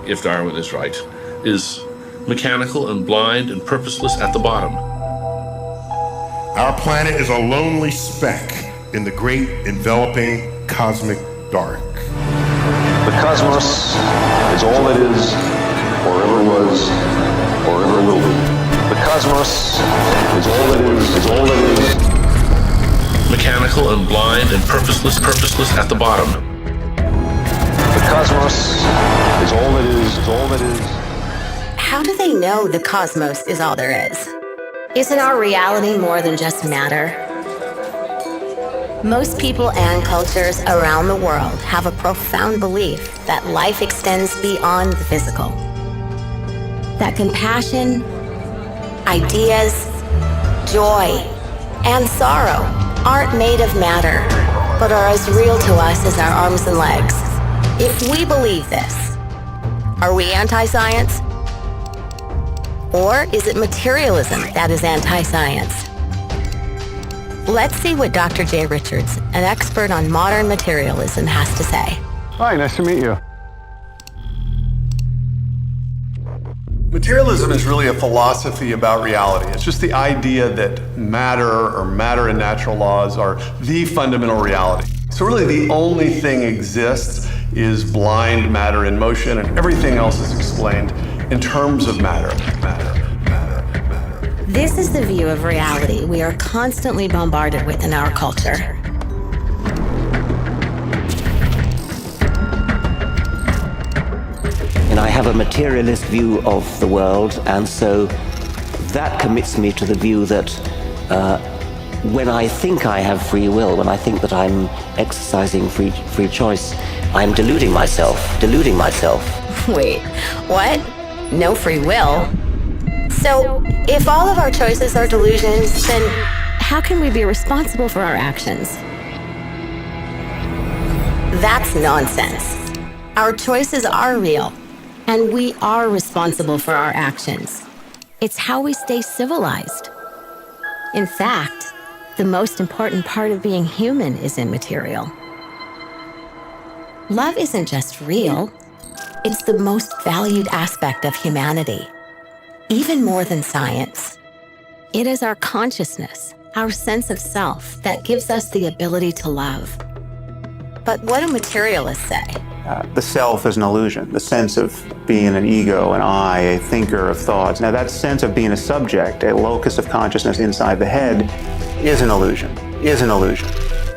if Darwin is right, is mechanical and blind and purposeless at the bottom. Our planet is a lonely speck in the great enveloping cosmic dark. The cosmos is all it is, or ever was, or ever will be. The cosmos is all it is all it is. Mechanical and blind and purposeless at the bottom. The cosmos is all it is all it is. How do they know the cosmos is all there is? Isn't our reality more than just matter? Most people and cultures around the world have a profound belief that life extends beyond the physical. That compassion, ideas, joy, and sorrow aren't made of matter, but are as real to us as our arms and legs. If we believe this, are we anti-science? Or is it materialism that is anti-science? Let's see what Dr. Jay Richards, an expert on modern materialism, has to say. Hi, nice to meet you. Materialism is really a philosophy about reality. It's just the idea that matter or matter and natural laws are the fundamental reality. So really the only thing exists is blind matter in motion, and everything else is explained in terms of matter. This is the view of reality we are constantly bombarded with in our culture. And I have a materialist view of the world, and so that commits me to the view that when I think I have free will, when I think that I'm exercising free choice, I'm deluding myself. Wait, what? No free will? So, if all of our choices are delusions, then how can we be responsible for our actions? That's nonsense. Our choices are real, and we are responsible for our actions. It's how we stay civilized. In fact, the most important part of being human is immaterial. Love isn't just real, it's the most valued aspect of humanity. Even more than science. It is our consciousness, our sense of self, that gives us the ability to love. But what do materialists say? The self is an illusion, the sense of being an ego, an I, a thinker of thoughts. Now that sense of being a subject, a locus of consciousness inside the head, is an illusion.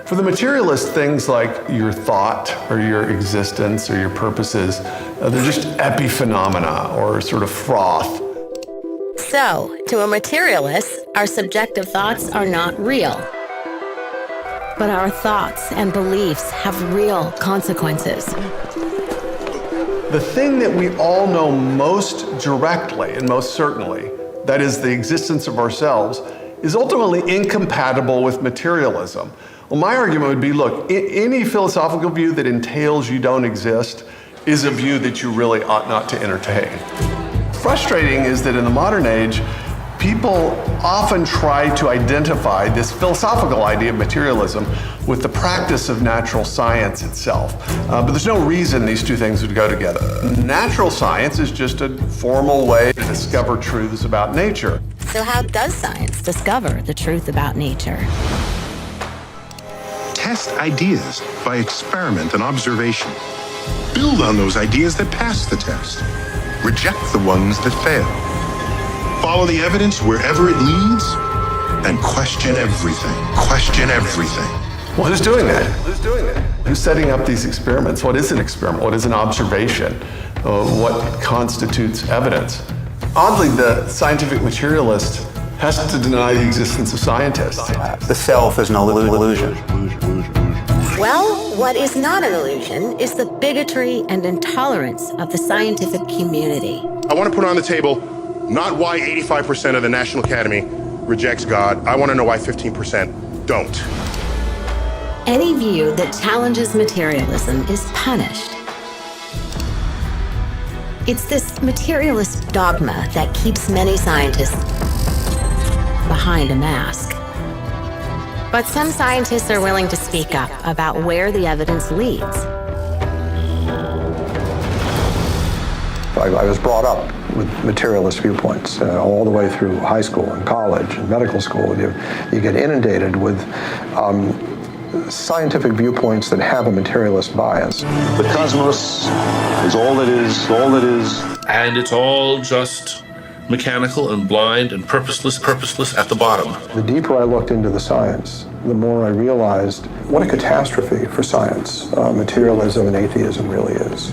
For the materialist, things like your thought or your existence or your purposes, they're just epiphenomena or sort of froth. So, to a materialist, our subjective thoughts are not real. But our thoughts and beliefs have real consequences. The thing that we all know most directly and most certainly, that is the existence of ourselves, is ultimately incompatible with materialism. Well, my argument would be, look, any philosophical view that entails you don't exist is a view that you really ought not to entertain. Frustrating is that in the modern age, people often try to identify this philosophical idea of materialism with the practice of natural science itself. But there's no reason these two things would go together. Natural science is just a formal way to discover truths about nature. So how does science discover the truth about nature? Test ideas by experiment and observation. Build on those ideas that pass the test. Reject the ones that fail. Follow the evidence wherever it leads, and question everything. Well, who's doing that? Who's setting up these experiments? What is an experiment? What is an observation? What constitutes evidence? Oddly, the scientific materialist has to deny the existence of scientists. The self is an illusion. Well, what is not an illusion is the bigotry and intolerance of the scientific community. I want to put on the table not why 85% of the National Academy rejects God. I want to know why 15% don't. Any view that challenges materialism is punished. It's this materialist dogma that keeps many scientists behind a mask. But some scientists are willing to speak up about where the evidence leads. I was brought up with materialist viewpoints all the way through high school and college and medical school. You get inundated with scientific viewpoints that have a materialist bias. The cosmos is all it is, all it is. And it's all just mechanical and blind and purposeless at the bottom. The deeper I looked into the science, the more I realized what a catastrophe for science materialism and atheism really is.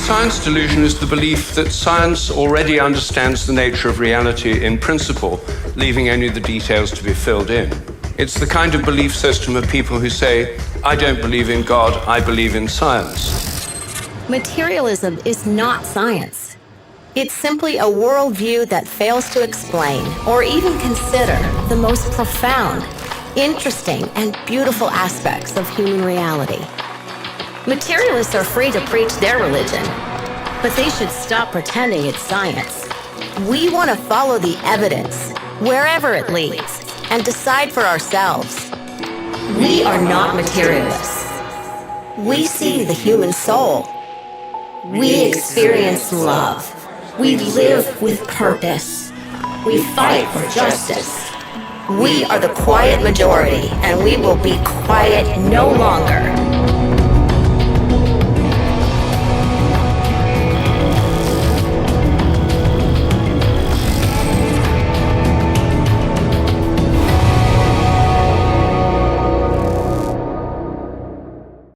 Science delusion is the belief that science already understands the nature of reality in principle, leaving only the details to be filled in. It's the kind of belief system of people who say, I don't believe in God, I believe in science. Materialism is not science. It's simply a worldview that fails to explain or even consider the most profound, interesting, and beautiful aspects of human reality. Materialists are free to preach their religion, but they should stop pretending it's science. We want to follow the evidence, wherever it leads, and decide for ourselves. We are not materialists. We see the human soul. We experience love. We live with purpose. We fight for justice. We are the quiet majority, and we will be quiet no longer.